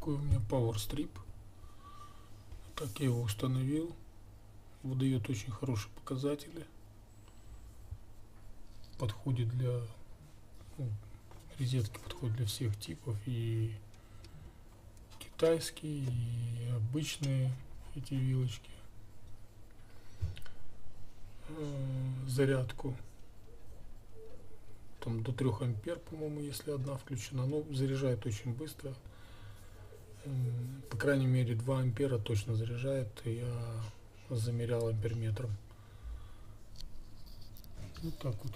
такой у меня Power Strip. Так я его установил. Выдает очень хорошие показатели. Подходит для розетки, подходит для всех типов, и китайские, и обычные эти вилочки. Зарядку там до 3 ампер, по-моему, если одна включена, но заряжает очень быстро. По крайней мере 2 ампера точно заряжает, я замерял амперметром. Вот так вот.